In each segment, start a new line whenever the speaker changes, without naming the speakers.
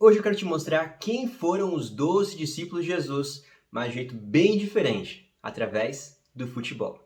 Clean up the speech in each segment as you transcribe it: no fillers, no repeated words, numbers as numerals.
Hoje eu quero te mostrar quem foram os 12 discípulos de Jesus, mas de um jeito bem diferente, através do futebol.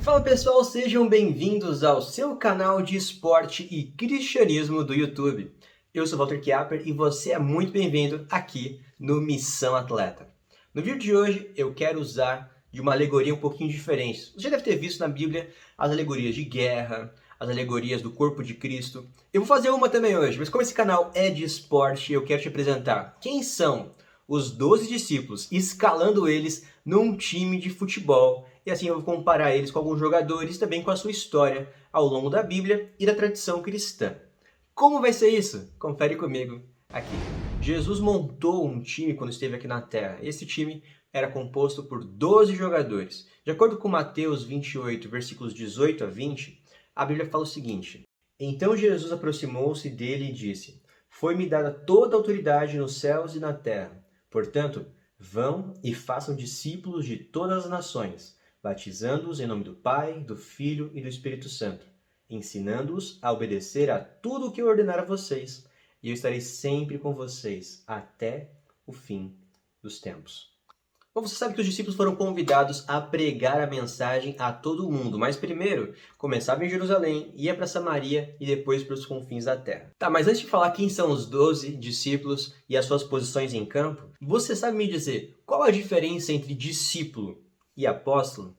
Fala pessoal, sejam bem-vindos ao seu canal de esporte e cristianismo do YouTube. Eu sou Walter Chiapper e você é muito bem-vindo aqui no Missão Atleta. No vídeo de hoje eu quero usar de uma alegoria um pouquinho diferente. Você já deve ter visto na Bíblia as alegorias de guerra, as alegorias do corpo de Cristo. Eu vou fazer uma também hoje, mas como esse canal é de esporte, eu quero te apresentar quem são os 12 discípulos, escalando eles num time de futebol. E assim eu vou comparar eles com alguns jogadores, também com a sua história ao longo da Bíblia e da tradição cristã. Como vai ser isso? Confere comigo aqui. Jesus montou um time quando esteve aqui na Terra. Esse time era composto por 12 jogadores. De acordo com Mateus 28, versículos 18 a 20, a Bíblia fala o seguinte: Então Jesus aproximou-se dele e disse: Foi-me dada toda a autoridade nos céus e na terra. Portanto, vão e façam discípulos de todas as nações, batizando-os em nome do Pai, do Filho e do Espírito Santo, ensinando-os a obedecer a tudo o que eu ordenar a vocês, e eu estarei sempre com vocês até o fim dos tempos. Bom, você sabe que os discípulos foram convidados a pregar a mensagem a todo mundo, mas primeiro começava em Jerusalém, ia para Samaria e depois para os confins da terra. Tá, mas antes de falar quem são os 12 discípulos e as suas posições em campo, você sabe me dizer qual a diferença entre discípulo e apóstolo?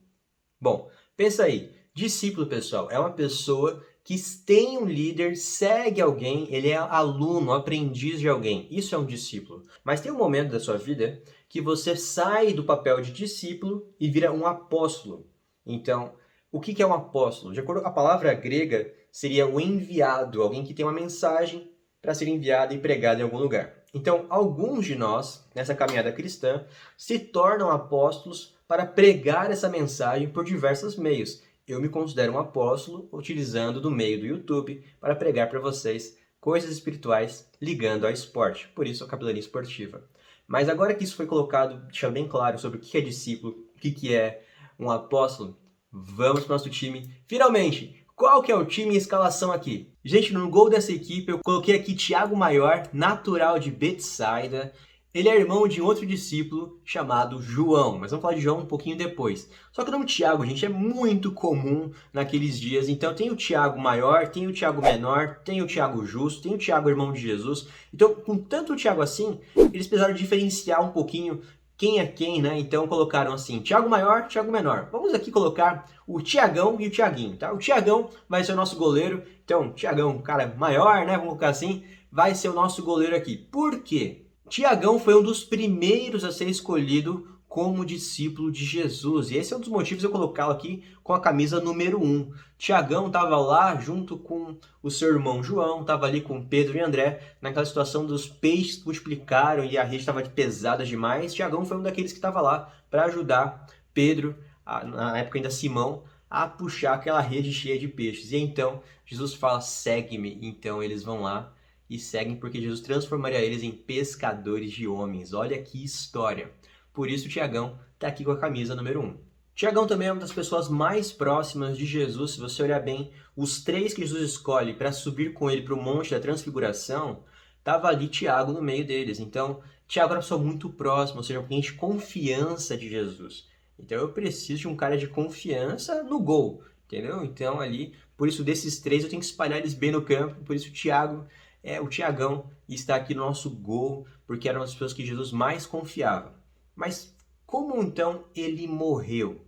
Bom, pensa aí, discípulo, pessoal, é uma pessoa que tem um líder, segue alguém, ele é aluno, aprendiz de alguém. Isso é um discípulo. Mas tem um momento da sua vida que você sai do papel de discípulo e vira um apóstolo. Então, o que é um apóstolo? De acordo com a palavra grega, seria o enviado, alguém que tem uma mensagem para ser enviada e pregada em algum lugar. Então, alguns de nós, nessa caminhada cristã, se tornam apóstolos para pregar essa mensagem por diversos meios. Eu me considero um apóstolo utilizando do meio do YouTube para pregar para vocês coisas espirituais ligando ao esporte, por isso a capelania esportiva. Mas agora que isso foi colocado, deixando bem claro sobre o que é discípulo, o que é um apóstolo, vamos para o nosso time. Finalmente, qual que é o time e escalação aqui? Gente, no gol dessa equipe eu coloquei aqui Thiago Maior, natural de Betsaida. Ele é irmão de um outro discípulo chamado João, mas vamos falar de João um pouquinho depois. Só que o nome Tiago, gente, é muito comum naqueles dias. Então tem o Tiago maior, tem o Tiago menor, tem o Tiago justo, tem o Tiago irmão de Jesus. Então, com tanto Tiago assim, eles precisaram diferenciar um pouquinho quem é quem, né? Então colocaram assim, Tiago maior, Tiago menor. Vamos aqui colocar o Tiagão e o Tiaguinho, tá? O Tiagão vai ser o nosso goleiro. Então, Tiagão, cara maior, né? Vamos colocar assim, vai ser o nosso goleiro aqui. Por quê? Tiagão foi um dos primeiros a ser escolhido como discípulo de Jesus. E esse é um dos motivos de eu colocá-lo aqui com a camisa número 1. Tiagão estava lá junto com o seu irmão João, estava ali com Pedro e André, naquela situação dos peixes que multiplicaram e a rede estava pesada demais. Tiagão foi um daqueles que estava lá para ajudar Pedro, na época ainda Simão, a puxar aquela rede cheia de peixes. E então Jesus fala, segue-me. Então eles vão lá e seguem porque Jesus transformaria eles em pescadores de homens. Olha que história. Por isso o Tiagão está aqui com a camisa número 1. Tiagão também é uma das pessoas mais próximas de Jesus. Se você olhar bem, os 3 que Jesus escolhe para subir com ele para o Monte da Transfiguração, estava ali Tiago no meio deles. Então, Tiago era uma pessoa muito próxima, ou seja, alguém de confiança de Jesus. Então eu preciso de um cara de confiança no gol, entendeu? Então ali, por isso desses 3 eu tenho que espalhar eles bem no campo, por isso o Tiago é o Tiagão e está aqui no nosso gol, porque era uma das pessoas que Jesus mais confiava. Mas como então ele morreu?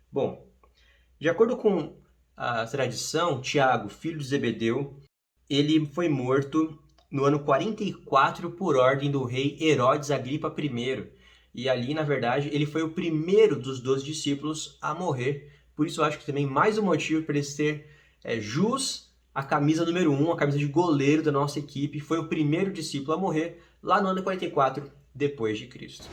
Bom, de acordo com a tradição, Tiago, filho de Zebedeu, ele foi morto no ano 44 por ordem do rei Herodes Agripa I. E ali, na verdade, ele foi o primeiro dos 12 discípulos a morrer. Por isso eu acho que também mais um motivo para ele ser jus a camisa número 1, a camisa de goleiro da nossa equipe, foi o primeiro discípulo a morrer lá no ano 44 depois de Cristo.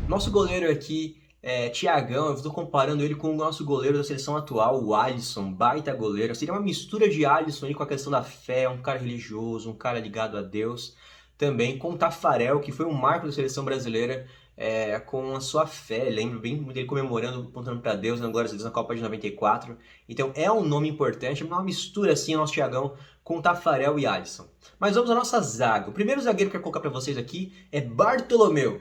Nosso goleiro aqui é Tiagão, eu estou comparando ele com o nosso goleiro da seleção atual, o Alisson, baita goleiro. Seria uma mistura de Alisson aí com a questão da fé, um cara religioso, um cara ligado a Deus. Também com o Tafarel, que foi um marco da seleção brasileira. com a sua fé. Lembro bem dele comemorando, apontando para Deus, na glória de Deus na Copa de 94. Então é um nome importante, é uma mistura assim, o nosso Thiagão com Tafarel e Alisson. Mas vamos à nossa zaga. O primeiro zagueiro que eu quero colocar para vocês aqui é Bartolomeu.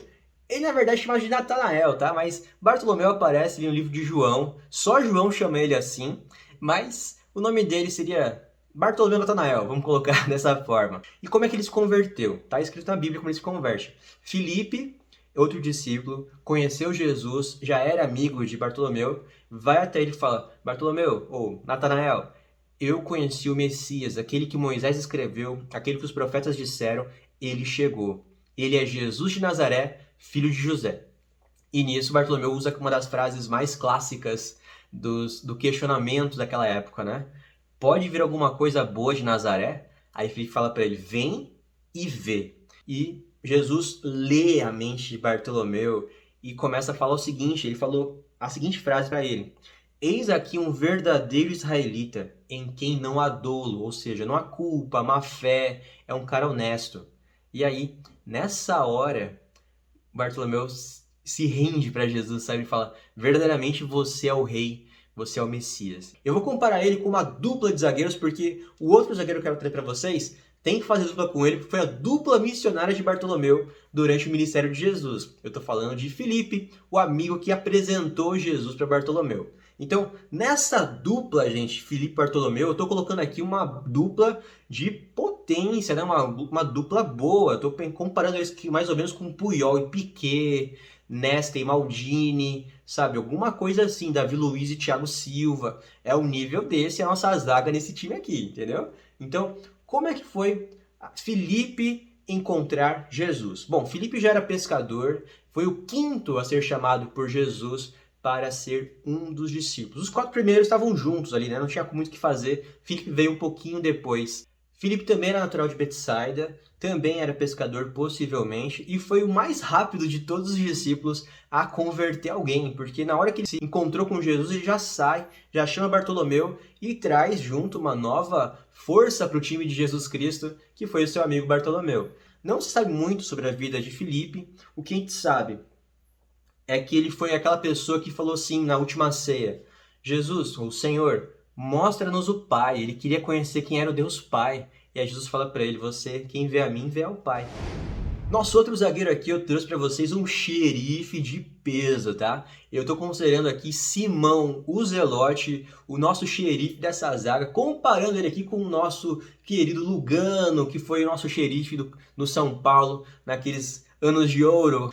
Ele na verdade chama de Natanael, tá? Mas Bartolomeu aparece ali no livro de João. Só João chama ele assim, mas o nome dele seria Bartolomeu Natanael, vamos colocar dessa forma. E como é que ele se converteu? Tá escrito na Bíblia como ele se converte. Filipe, outro discípulo, conheceu Jesus, já era amigo de Bartolomeu, vai até ele e fala: Bartolomeu, ou Natanael, eu conheci o Messias, aquele que Moisés escreveu, aquele que os profetas disseram, ele chegou. Ele é Jesus de Nazaré, filho de José. E nisso Bartolomeu usa uma das frases mais clássicas do questionamento daquela época, né? Pode vir alguma coisa boa de Nazaré? Aí Filipe fala para ele: vem e vê. E Jesus lê a mente de Bartolomeu e começa a falar o seguinte, ele falou a seguinte frase para ele: eis aqui um verdadeiro israelita, em quem não há dolo, ou seja, não há culpa, má fé, é um cara honesto. E aí, nessa hora, Bartolomeu se rende para Jesus, sabe? Ele fala: verdadeiramente você é o rei, você é o Messias. Eu vou comparar ele com uma dupla de zagueiros, porque o outro zagueiro que eu quero trazer para vocês tem que fazer dupla com ele, porque foi a dupla missionária de Bartolomeu durante o ministério de Jesus. Eu estou falando de Filipe, o amigo que apresentou Jesus para Bartolomeu. Então, nessa dupla, gente, Filipe e Bartolomeu, eu estou colocando aqui uma dupla de potência, né? Uma dupla boa. Estou comparando eles mais ou menos com Puyol e Piquet, Nesta e Maldini, sabe? Alguma coisa assim, Davi Luiz e Thiago Silva. É o nível desse, a nossa zaga nesse time aqui, entendeu? Então, como é que foi Filipe encontrar Jesus? Bom, Filipe já era pescador, foi o quinto a ser chamado por Jesus para ser um dos discípulos. Os 4 primeiros estavam juntos ali, né? Não tinha muito o que fazer. Filipe veio um pouquinho depois. Filipe também era natural de Betsaida, também era pescador possivelmente, e foi o mais rápido de todos os discípulos a converter alguém, porque na hora que ele se encontrou com Jesus, ele já sai, já chama Bartolomeu e traz junto uma nova força para o time de Jesus Cristo, que foi o seu amigo Bartolomeu. Não se sabe muito sobre a vida de Filipe, o que a gente sabe é que ele foi aquela pessoa que falou assim na última ceia: Jesus, o Senhor, mostra-nos o Pai. Ele queria conhecer quem era o Deus Pai. E aí Jesus fala para ele: você, quem vê a mim, vê ao Pai. Nosso outro zagueiro aqui, eu trouxe para vocês um xerife de peso, tá? Eu estou considerando aqui Simão, o Zelote, o nosso xerife dessa zaga, comparando ele aqui com o nosso querido Lugano, que foi o nosso xerife do São Paulo naqueles anos de ouro.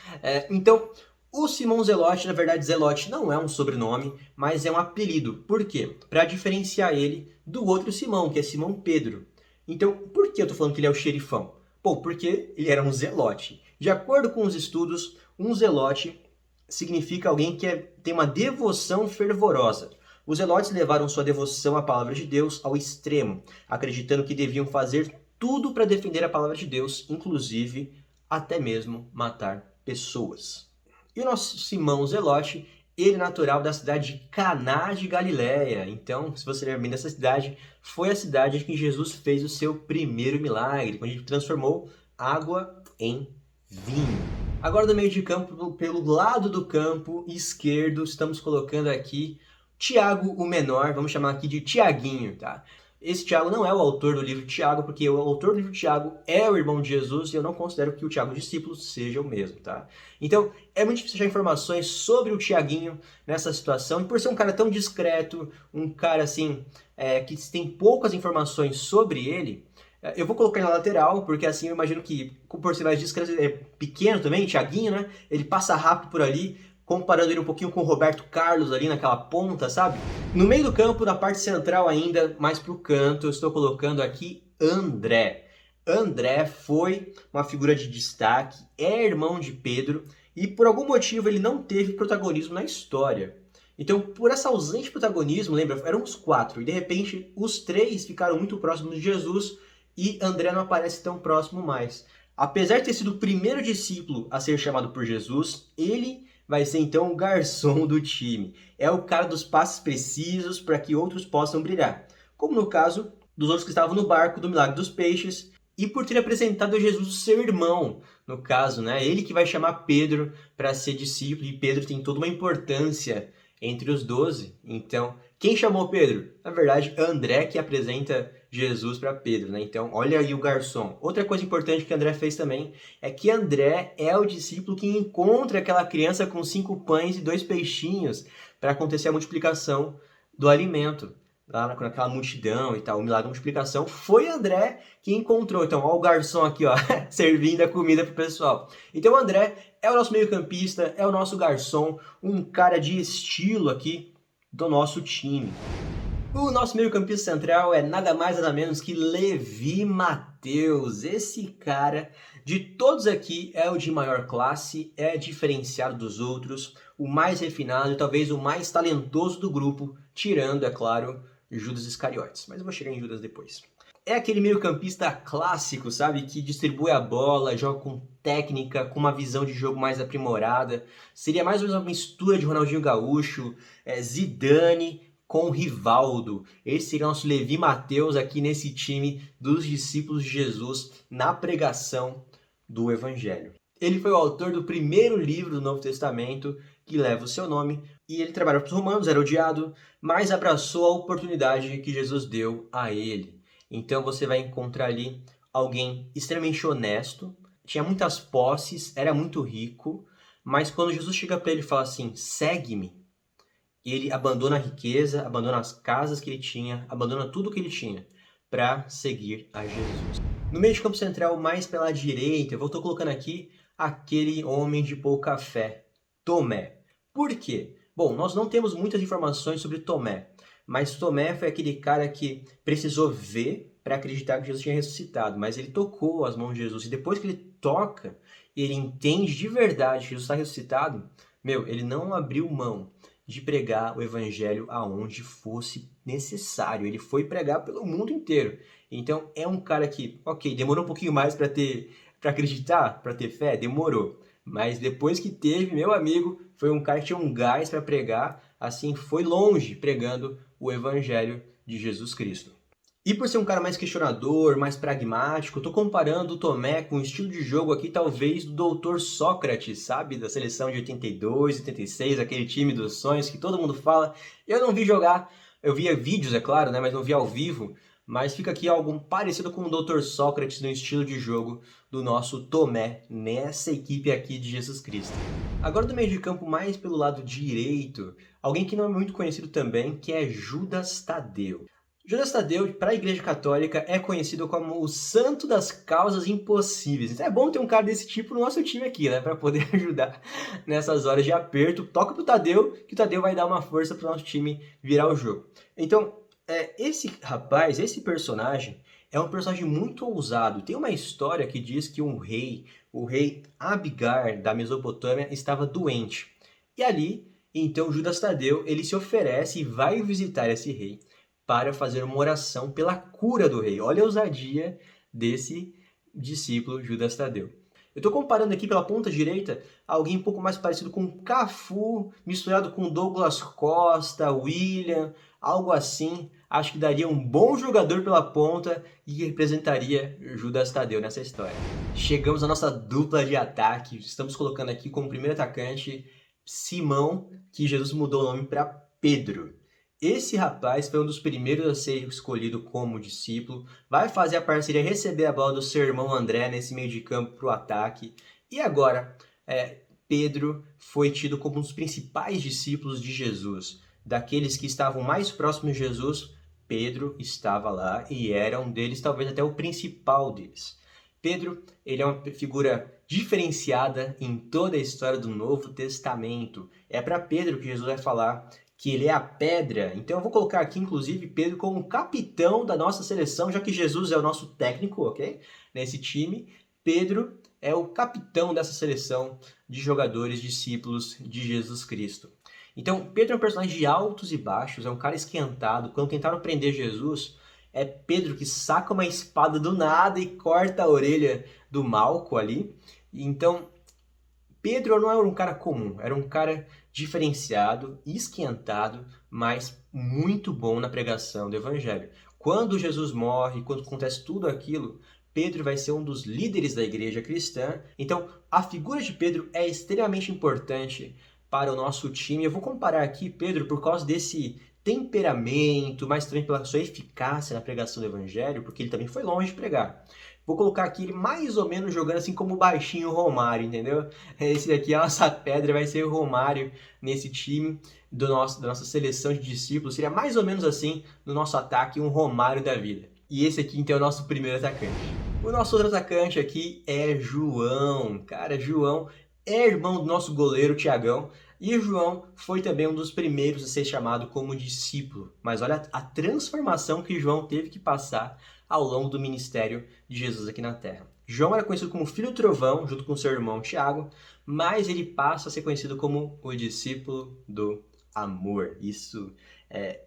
Então, o Simão Zelote, na verdade, Zelote não é um sobrenome, mas é um apelido. Por quê? Para diferenciar ele do outro Simão, que é Simão Pedro. Então, por que eu estou falando que ele é o xerifão? Bom, porque ele era um zelote. De acordo com os estudos, um zelote significa alguém que tem uma devoção fervorosa. Os zelotes levaram sua devoção à palavra de Deus ao extremo, acreditando que deviam fazer tudo para defender a palavra de Deus, inclusive até mesmo matar pessoas. E o nosso Simão Zelote, ele é natural da cidade de Caná de Galileia. Então, se você lembra bem dessa cidade, foi a cidade em que Jesus fez o seu primeiro milagre, quando ele transformou água em vinho. Agora, do meio de campo, pelo lado do campo esquerdo, estamos colocando aqui Tiago o Menor, vamos chamar aqui de Tiaguinho, tá? Esse Tiago não é o autor do livro de Tiago, porque o autor do livro de Tiago é o irmão de Jesus e eu não considero que o Tiago discípulo seja o mesmo, tá? Então, é muito difícil achar informações sobre o Tiaguinho nessa situação. E por ser um cara tão discreto, um cara assim, que tem poucas informações sobre ele, eu vou colocar ele na lateral, porque assim eu imagino que, por ser mais discreto, é pequeno também, Tiaguinho, né? Ele passa rápido por ali, comparando ele um pouquinho com o Roberto Carlos ali naquela ponta, sabe? No meio do campo, na parte central ainda, mais pro canto, eu estou colocando aqui André. André foi uma figura de destaque, é irmão de Pedro e por algum motivo ele não teve protagonismo na história. Então, por essa ausência de protagonismo, lembra, eram os 4 e de repente os 3 ficaram muito próximos de Jesus e André não aparece tão próximo mais. Apesar de ter sido o primeiro discípulo a ser chamado por Jesus, ele vai ser então o garçom do time. É o cara dos passes precisos para que outros possam brilhar. Como no caso dos outros que estavam no barco do Milagre dos Peixes, e por ter apresentado a Jesus o seu irmão, no caso, né? Ele que vai chamar Pedro para ser discípulo, e Pedro tem toda uma importância entre os 12. Então, quem chamou Pedro? Na verdade, André que apresenta Jesus para Pedro, né? Então, olha aí o garçom. Outra coisa importante que André fez também é que André é o discípulo que encontra aquela criança com 5 pães e 2 peixinhos para acontecer a multiplicação do alimento. Lá naquela multidão e tal, o milagre da multiplicação, foi André que encontrou. Então, ó o garçom aqui, ó, servindo a comida pro pessoal. Então, o André é o nosso meio-campista, é o nosso garçom, um cara de estilo aqui do nosso time. O nosso meio-campista central é nada mais nada menos que Levi Mateus. Esse cara, de todos aqui, é o de maior classe, é diferenciado dos outros, o mais refinado e talvez o mais talentoso do grupo, tirando, é claro, Judas Iscariotes. Mas eu vou chegar em Judas depois. É aquele meio-campista clássico, sabe? Que distribui a bola, joga com técnica, com uma visão de jogo mais aprimorada. Seria mais ou menos uma mistura de Ronaldinho Gaúcho, Zidane com Rivaldo. Esse seria o nosso Levi Mateus aqui nesse time dos discípulos de Jesus na pregação do Evangelho. Ele foi o autor do primeiro livro do Novo Testamento que leva o seu nome, e ele trabalhava para os romanos, era odiado, mas abraçou a oportunidade que Jesus deu a ele. Então você vai encontrar ali alguém extremamente honesto, tinha muitas posses, era muito rico, mas quando Jesus chega para ele e fala assim, segue-me, ele abandona a riqueza, abandona as casas que ele tinha, abandona tudo que ele tinha para seguir a Jesus. No meio de campo central, mais pela direita, eu estou colocando aqui aquele homem de pouca fé, Tomé. Por quê? Bom, nós não temos muitas informações sobre Tomé, mas Tomé foi aquele cara que precisou ver para acreditar que Jesus tinha ressuscitado, mas ele tocou as mãos de Jesus, e depois que ele toca, ele entende de verdade que Jesus está ressuscitado, ele não abriu mão de pregar o evangelho aonde fosse necessário. Ele foi pregar pelo mundo inteiro. Então é um cara que, ok, demorou um pouquinho mais para acreditar, para ter fé, demorou. Mas depois que teve, meu amigo, foi um cara que tinha um gás para pregar, assim, foi longe pregando o evangelho de Jesus Cristo. E por ser um cara mais questionador, mais pragmático, eu tô comparando o Tomé com o estilo de jogo aqui, talvez, do Dr. Sócrates, sabe? Da seleção de 82, 86, aquele time dos sonhos que todo mundo fala. Eu não vi jogar, eu via vídeos, é claro, né? Mas não vi ao vivo. Mas fica aqui algo parecido com o Dr. Sócrates no estilo de jogo do nosso Tomé, nessa equipe aqui de Jesus Cristo. Agora do meio de campo, mais pelo lado direito, alguém que não é muito conhecido também, que é Judas Tadeu. Judas Tadeu, para a Igreja Católica, é conhecido como o santo das causas impossíveis. Então é bom ter um cara desse tipo no nosso time aqui, né? Para poder ajudar nessas horas de aperto. Toca pro Tadeu, que o Tadeu vai dar uma força pro nosso time virar o jogo. Então, esse rapaz, esse personagem, é um personagem muito ousado. Tem uma história que diz que o rei Abigar da Mesopotâmia, estava doente. E ali, então, Judas Tadeu, ele se oferece e vai visitar esse rei para fazer uma oração pela cura do rei. Olha a ousadia desse discípulo Judas Tadeu. Eu estou comparando aqui pela ponta direita alguém um pouco mais parecido com Cafu, misturado com Douglas Costa, William, algo assim. Acho que daria um bom jogador pela ponta e representaria Judas Tadeu nessa história. Chegamos à nossa dupla de ataque. Estamos colocando aqui como primeiro atacante Simão, que Jesus mudou o nome para Pedro. Esse rapaz foi um dos primeiros a ser escolhido como discípulo, vai fazer a parceria, receber a bola do seu irmão André nesse meio de campo para o ataque. E agora, Pedro foi tido como um dos principais discípulos de Jesus. Daqueles que estavam mais próximos de Jesus, Pedro estava lá e era um deles, talvez até o principal deles. Pedro, ele é uma figura diferenciada em toda a história do Novo Testamento. É para Pedro que Jesus vai falar que ele é a pedra. Então eu vou colocar aqui, inclusive, Pedro como capitão da nossa seleção, já que Jesus é o nosso técnico, ok? Nesse time, Pedro é o capitão dessa seleção de jogadores, discípulos de Jesus Cristo. Então, Pedro é um personagem de altos e baixos, é um cara esquentado. Quando tentaram prender Jesus, é Pedro que saca uma espada do nada e corta a orelha do Malco ali. Então, Pedro não era um cara comum, era um cara diferenciado, esquentado, mas muito bom na pregação do evangelho. Quando Jesus morre, quando acontece tudo aquilo, Pedro vai ser um dos líderes da igreja cristã. Então, a figura de Pedro é extremamente importante para o nosso time. Eu vou comparar aqui Pedro por causa desse temperamento, mas também pela sua eficácia na pregação do evangelho, porque ele também foi longe de pregar. Vou colocar aqui ele mais ou menos jogando assim como o baixinho Romário, entendeu? Esse daqui é a nossa pedra, vai ser o Romário nesse time da nossa seleção de discípulos. Seria mais ou menos assim no nosso ataque, um Romário da vida. E esse aqui então é o nosso primeiro atacante. O nosso outro atacante aqui é João. Cara, João é irmão do nosso goleiro Tiagão. E João foi também um dos primeiros a ser chamado como discípulo. Mas olha a transformação que João teve que passar ao longo do ministério de Jesus aqui na Terra. João era conhecido como Filho do Trovão, junto com seu irmão Tiago, mas ele passa a ser conhecido como o discípulo do amor. Isso é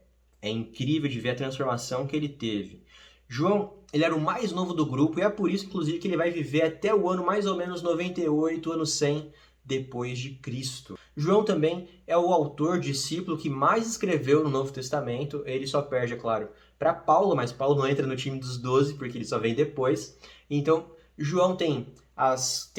incrível de ver a transformação que ele teve. João, ele era o mais novo do grupo e é por isso, inclusive, que ele vai viver até o ano mais ou menos 98, ano 100 depois de Cristo. João também é o autor, discípulo que mais escreveu no Novo Testamento. Ele só perde, é claro, para Paulo, mas Paulo não entra no time dos 12 porque ele só vem depois. Então, João tem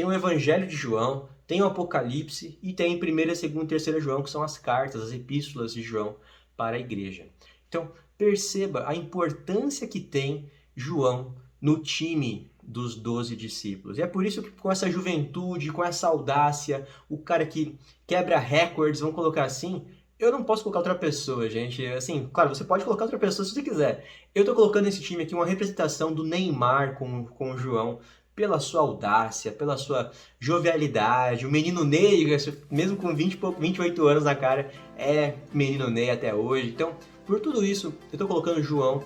o Evangelho de João, tem o Apocalipse e tem 1ª, 2ª e 3ª João, que são as cartas, as epístolas de João para a igreja. Então, perceba a importância que tem João no time dos 12 discípulos. E é por isso que com essa juventude, com essa audácia, o cara que quebra recordes, vamos colocar assim, eu não posso colocar outra pessoa, gente. Assim, claro, você pode colocar outra pessoa se você quiser. Eu tô colocando nesse time aqui uma representação do Neymar com o João, pela sua audácia, pela sua jovialidade. O menino Ney, mesmo com 28 anos na cara, é menino Ney até hoje. Então, por tudo isso, eu tô colocando o João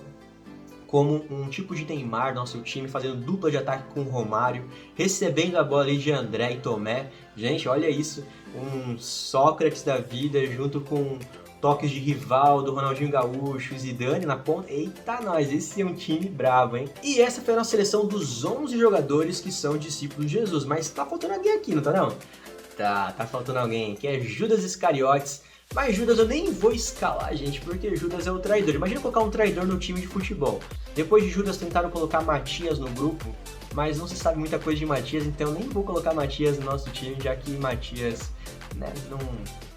como um tipo de Neymar no nosso time, fazendo dupla de ataque com o Romário, recebendo a bola ali de André e Tomé. Gente, olha isso, um Sócrates da vida junto com toques de Rivaldo, Ronaldinho Gaúcho, Zidane na ponta. Eita nós, esse é um time bravo, hein? E essa foi a nossa seleção dos 11 jogadores que são discípulos de Jesus. Mas tá faltando alguém aqui, não tá não? Tá faltando alguém, que é Judas Iscariotes. Mas Judas eu nem vou escalar, gente, porque Judas é o traidor. Imagina colocar um traidor no time de futebol. Depois de Judas tentaram colocar Matias no grupo, mas não se sabe muita coisa de Matias, então eu nem vou colocar Matias no nosso time, já que Matias, né,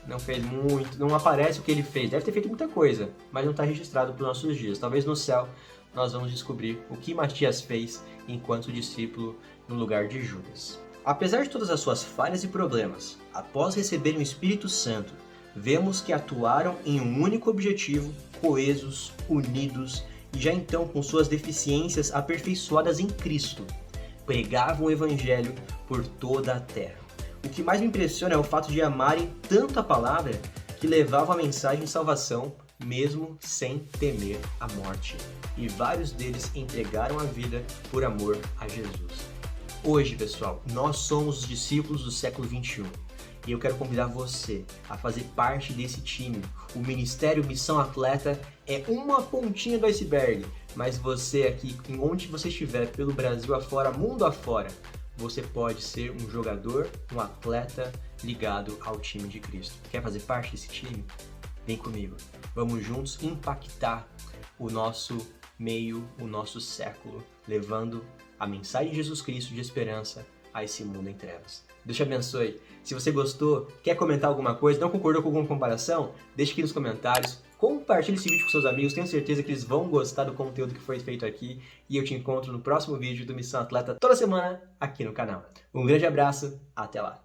não fez muito, não aparece o que ele fez. Deve ter feito muita coisa, mas não está registrado para os nossos dias. Talvez no céu nós vamos descobrir o que Matias fez enquanto discípulo no lugar de Judas. Apesar de todas as suas falhas e problemas, após receberem o Espírito Santo, vemos que atuaram em um único objetivo, coesos, unidos e já então com suas deficiências aperfeiçoadas em Cristo. Pregavam o Evangelho por toda a terra. O que mais me impressiona é o fato de amarem tanto a palavra que levavam a mensagem de salvação mesmo sem temer a morte. E vários deles entregaram a vida por amor a Jesus. Hoje, pessoal, nós somos os discípulos do século XXI. E eu quero convidar você a fazer parte desse time. O Ministério Missão Atleta é uma pontinha do iceberg, mas você aqui, onde você estiver, pelo Brasil afora, mundo afora, você pode ser um jogador, um atleta ligado ao time de Cristo. Quer fazer parte desse time? Vem comigo. Vamos juntos impactar o nosso meio, o nosso século, levando a mensagem de Jesus Cristo de esperança a esse mundo em trevas. Deus te abençoe. Se você gostou, quer comentar alguma coisa, não concordou com alguma comparação, deixe aqui nos comentários. Compartilhe esse vídeo com seus amigos, tenho certeza que eles vão gostar do conteúdo que foi feito aqui. E eu te encontro no próximo vídeo do Missão Atleta toda semana aqui no canal. Um grande abraço, até lá!